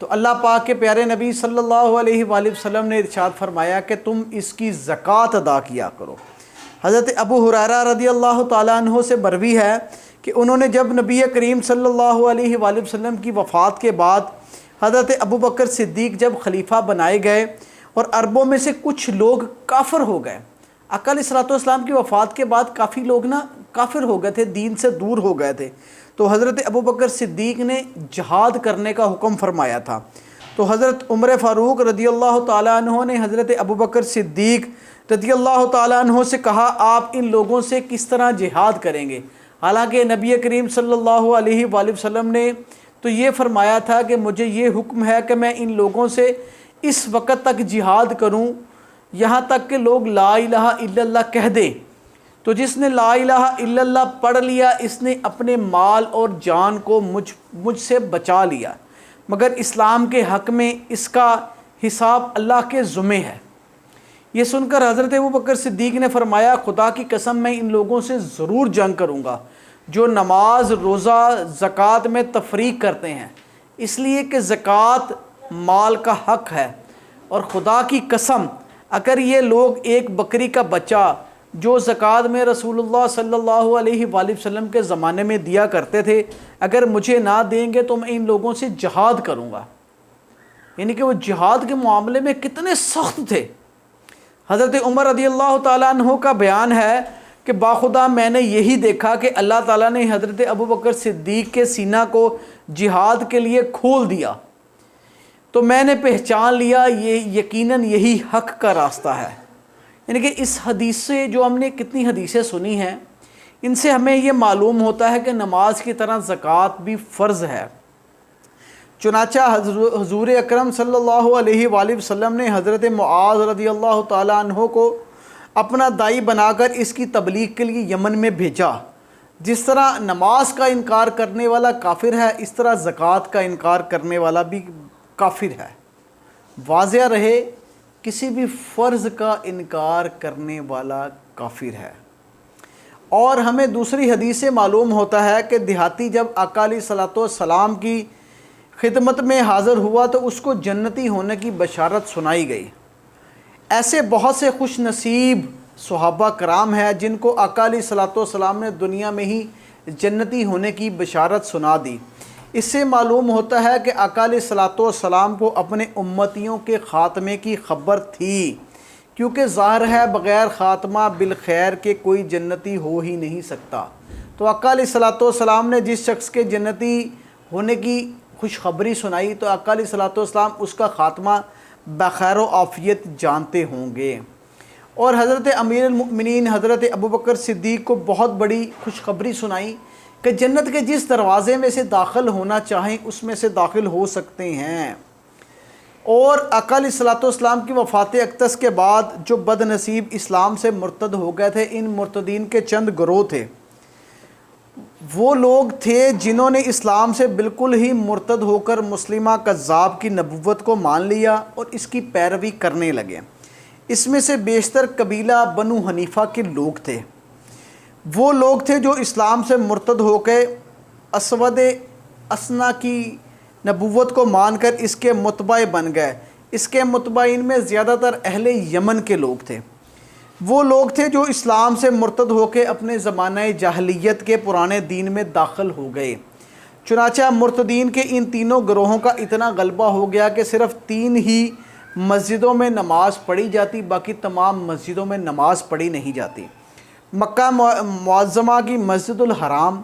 تو اللہ پاک کے پیارے نبی صلی اللہ علیہ وآلہ وسلم نے ارشاد فرمایا کہ تم اس کی زکوٰۃ ادا کیا کرو۔ حضرت ابو ہریرہ رضی اللہ تعالیٰ عنہ سے مروی ہے کہ انہوں نے جب نبی کریم صلی اللہ علیہ وآلہ وسلم کی وفات کے بعد حضرت ابو بکر صدیق جب خلیفہ بنائے گئے اور عربوں میں سے کچھ لوگ کافر ہو گئے، آقا علیہ الصلوۃ والسلام کی وفات کے بعد کافی لوگ کافر ہو گئے تھے، دین سے دور ہو گئے تھے، تو حضرت ابو بکر صدیق نے جہاد کرنے کا حکم فرمایا تھا۔ تو حضرت عمر فاروق رضی اللہ تعالیٰ عنہ نے حضرت ابو بکر صدیق رضی اللہ تعالیٰ عنہ سے کہا آپ ان لوگوں سے کس طرح جہاد کریں گے؟ حالانکہ نبی کریم صلی اللہ علیہ وآلہ وسلم نے تو یہ فرمایا تھا کہ مجھے یہ حکم ہے کہ میں ان لوگوں سے اس وقت تک جہاد کروں یہاں تک کہ لوگ لا الہ الا اللہ کہہ دیں۔ تو جس نے لا الہ الا اللہ پڑھ لیا اس نے اپنے مال اور جان کو مجھ سے بچا لیا، مگر اسلام کے حق میں اس کا حساب اللہ کے ذمہ ہے۔ یہ سن کر حضرت ابوبکر صدیق نے فرمایا خدا کی قسم میں ان لوگوں سے ضرور جنگ کروں گا جو نماز روزہ زکوٰۃ میں تفریق کرتے ہیں، اس لیے کہ زکوٰۃ مال کا حق ہے، اور خدا کی قسم اگر یہ لوگ ایک بکری کا بچہ جو زکوٰۃ میں رسول اللہ صلی اللہ علیہ وآلہ وسلم کے زمانے میں دیا کرتے تھے اگر مجھے نہ دیں گے تو میں ان لوگوں سے جہاد کروں گا۔ یعنی کہ وہ جہاد کے معاملے میں کتنے سخت تھے۔ حضرت عمر رضی اللہ تعالیٰ عنہ کا بیان ہے کہ باخدا میں نے یہی دیکھا کہ اللہ تعالیٰ نے حضرت ابوبکر صدیق کے سینہ کو جہاد کے لیے کھول دیا، تو میں نے پہچان لیا یہ یقیناً یہی حق کا راستہ ہے۔ یعنی کہ اس حدیث سے جو ہم نے کتنی حدیثیں سنی ہیں ان سے ہمیں یہ معلوم ہوتا ہے کہ نماز کی طرح زکوٰۃ بھی فرض ہے۔ چنانچہ حضور اکرم صلی اللہ علیہ وآلہ وسلم نے حضرت معاذ رضی اللہ تعالیٰ عنہ کو اپنا داعی بنا کر اس کی تبلیغ کے لیے یمن میں بھیجا۔ جس طرح نماز کا انکار کرنے والا کافر ہے اس طرح زکوٰۃ کا انکار کرنے والا بھی کافر ہے۔ واضح رہے کسی بھی فرض کا انکار کرنے والا کافر ہے۔ اور ہمیں دوسری حدیث سے معلوم ہوتا ہے کہ دیہاتی جب آقا علیہ الصلوۃ والسلام کی خدمت میں حاضر ہوا تو اس کو جنتی ہونے کی بشارت سنائی گئی۔ ایسے بہت سے خوش نصیب صحابہ کرام ہیں جن کو آقا علیہ الصلوۃ والسلام نے دنیا میں ہی جنتی ہونے کی بشارت سنا دی۔ اس سے معلوم ہوتا ہے کہ آقا علیہ الصلوۃ والسلام کو اپنے امتیوں کے خاتمے کی خبر تھی، کیونکہ ظاہر ہے بغیر خاتمہ بالخیر کے کوئی جنتی ہو ہی نہیں سکتا۔ تو آقا علیہ الصلوۃ والسلام نے جس شخص کے جنتی ہونے کی خوشخبری سنائی تو آقا علیہ الصلوۃ والسلام اس کا خاتمہ بخیر و عافیت جانتے ہوں گے۔ اور حضرت امیر المؤمنین حضرت ابوبکر صدیق کو بہت بڑی خوشخبری سنائی کہ جنت کے جس دروازے میں سے داخل ہونا چاہیں اس میں سے داخل ہو سکتے ہیں۔ اور آقا علیہ الصلوۃ والسلام کی وفات اقدس کے بعد جو بد نصیب اسلام سے مرتد ہو گئے تھے ان مرتدین کے چند گروہ تھے۔ وہ لوگ تھے جنہوں نے اسلام سے بالکل ہی مرتد ہو کر مسلمہ کذاب کی نبوت کو مان لیا اور اس کی پیروی کرنے لگے۔ اس میں سے بیشتر قبیلہ بنو حنیفہ کے لوگ تھے۔ وہ لوگ تھے جو اسلام سے مرتد ہو کے اسود اسنا کی نبوت کو مان کر اس کے متبع بن گئے۔ اس کے متبعین میں زیادہ تر اہل یمن کے لوگ تھے۔ وہ لوگ تھے جو اسلام سے مرتد ہو کے اپنے زمانہ جاہلیت کے پرانے دین میں داخل ہو گئے۔ چنانچہ مرتدین کے ان تینوں گروہوں کا اتنا غلبہ ہو گیا کہ صرف 3 ہی مسجدوں میں نماز پڑھی جاتی، باقی تمام مسجدوں میں نماز پڑھی نہیں جاتی۔ مکہ معظمہ کی مسجد الحرام،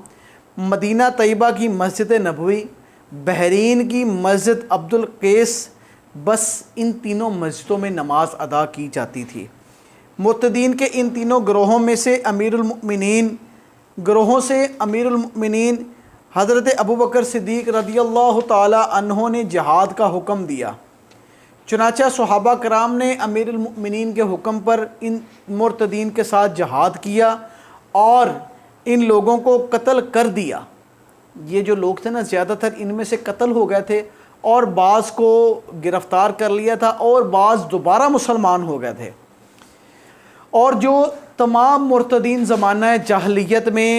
مدینہ طیبہ کی مسجد نبوی، بحرین کی مسجد عبد القیس، بس ان تینوں مسجدوں میں نماز ادا کی جاتی تھی۔ مرتدین کے ان تینوں گروہوں میں سے امیر المؤمنین حضرت ابوبکر صدیق رضی اللہ تعالی عنہ نے جہاد کا حکم دیا۔ چنانچہ صحابہ کرام نے امیر المؤمنین کے حکم پر ان مرتدین کے ساتھ جہاد کیا اور ان لوگوں کو قتل کر دیا۔ یہ جو لوگ تھے نا زیادہ تر ان میں سے قتل ہو گئے تھے اور بعض کو گرفتار کر لیا تھا اور بعض دوبارہ مسلمان ہو گئے تھے۔ اور جو تمام مرتدین زمانہ جاہلیت میں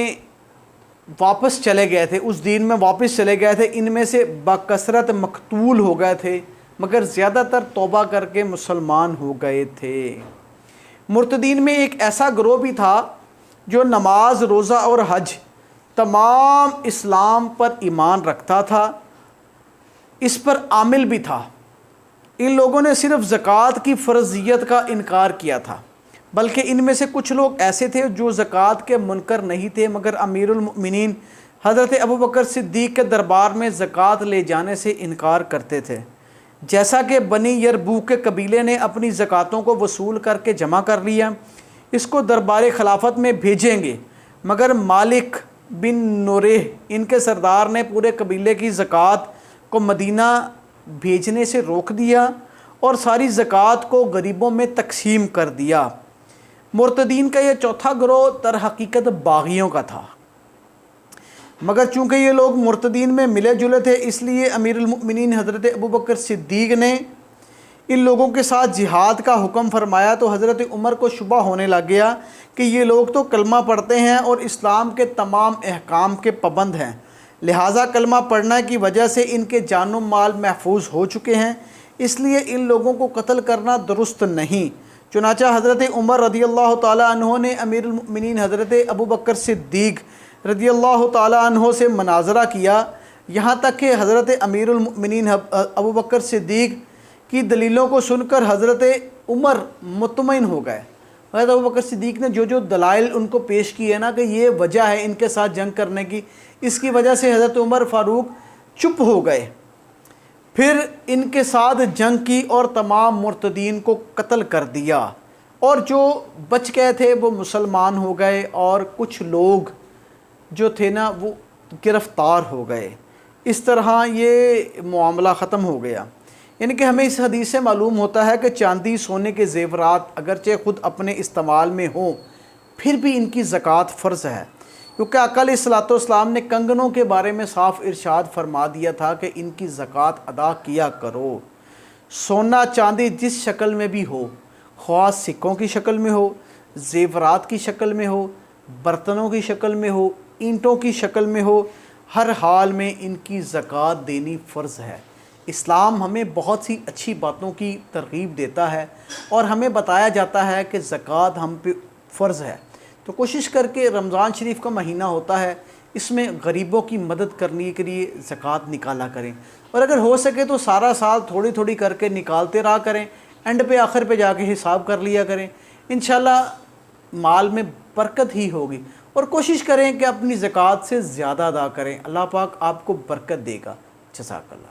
واپس چلے گئے تھے، اس دین میں واپس چلے گئے تھے، ان میں سے بکثرت مقتول ہو گئے تھے، مگر زیادہ تر توبہ کر کے مسلمان ہو گئے تھے۔ مرتدین میں ایک ایسا گروہ بھی تھا جو نماز، روزہ اور حج تمام اسلام پر ایمان رکھتا تھا، اس پر عامل بھی تھا۔ ان لوگوں نے صرف زکوٰۃ کی فرضیت کا انکار کیا تھا، بلکہ ان میں سے کچھ لوگ ایسے تھے جو زکوٰۃ کے منکر نہیں تھے، مگر امیر المؤمنین حضرت ابوبکر صدیق کے دربار میں زکوٰۃ لے جانے سے انکار کرتے تھے۔ جیسا کہ بنی یربوک کے قبیلے نے اپنی زکوٰۃوں کو وصول کر کے جمع کر لیا، اس کو دربار خلافت میں بھیجیں گے، مگر مالک بن نوریح ان کے سردار نے پورے قبیلے کی زکوٰۃ کو مدینہ بھیجنے سے روک دیا اور ساری زکوٰۃ کو غریبوں میں تقسیم کر دیا۔ مرتدین کا یہ چوتھا گروہ در حقیقت باغیوں کا تھا، مگر چونکہ یہ لوگ مرتدین میں ملے جلے تھے، اس لیے امیر المؤمنین حضرت ابوبکر صدیق نے ان لوگوں کے ساتھ جہاد کا حکم فرمایا، تو حضرت عمر کو شبہ ہونے لگ گیا کہ یہ لوگ تو کلمہ پڑھتے ہیں اور اسلام کے تمام احکام کے پابند ہیں، لہٰذا کلمہ پڑھنے کی وجہ سے ان کے جان و مال محفوظ ہو چکے ہیں، اس لیے ان لوگوں کو قتل کرنا درست نہیں۔ چنانچہ حضرت عمر رضی اللہ تعالیٰ عنہ نے امیر المؤمنین حضرت ابوبکر صدیق رضی اللہ تعالیٰ عنہ سے مناظرہ کیا، یہاں تک کہ حضرت امیر المؤمنین ابوبکر صدیق کی دلیلوں کو سن کر حضرت عمر مطمئن ہو گئے۔ حضرت ابوبکر صدیق نے جو دلائل ان کو پیش کیے نا کہ یہ وجہ ہے ان کے ساتھ جنگ کرنے کی، اس کی وجہ سے حضرت عمر فاروق چپ ہو گئے، پھر ان کے ساتھ جنگ کی اور تمام مرتدین کو قتل کر دیا، اور جو بچ گئے تھے وہ مسلمان ہو گئے اور کچھ لوگ جو تھے نا وہ گرفتار ہو گئے۔ اس طرح یہ معاملہ ختم ہو گیا۔ یعنی کہ ہمیں اس حدیث سے معلوم ہوتا ہے کہ چاندی، سونے کے زیورات اگرچہ خود اپنے استعمال میں ہوں پھر بھی ان کی زکوٰۃ فرض ہے، کیونکہ آقا علیہ الصلوۃ والسلام نے کنگنوں کے بارے میں صاف ارشاد فرما دیا تھا کہ ان کی زکوٰۃ ادا کیا کرو۔ سونا چاندی جس شکل میں بھی ہو، خواہ سکوں کی شکل میں ہو، زیورات کی شکل میں ہو، برتنوں کی شکل میں ہو، اینٹوں کی شکل میں ہو، ہر حال میں ان کی زکوٰۃ دینی فرض ہے۔ اسلام ہمیں بہت سی اچھی باتوں کی ترغیب دیتا ہے اور ہمیں بتایا جاتا ہے کہ زکوٰۃ ہم پہ فرض ہے، تو کوشش کر کے رمضان شریف کا مہینہ ہوتا ہے، اس میں غریبوں کی مدد کرنے کے لیے زکوٰۃ نکالا کریں، اور اگر ہو سکے تو سارا سال تھوڑی تھوڑی کر کے نکالتے رہا کریں، اینڈ پہ آخر پہ جا کے حساب کر لیا کریں، انشاءاللہ مال میں برکت ہی ہوگی، اور کوشش کریں کہ اپنی زکوٰۃ سے زیادہ ادا کریں۔ اللہ پاک آپ کو برکت دے گا۔ جزاک اللہ۔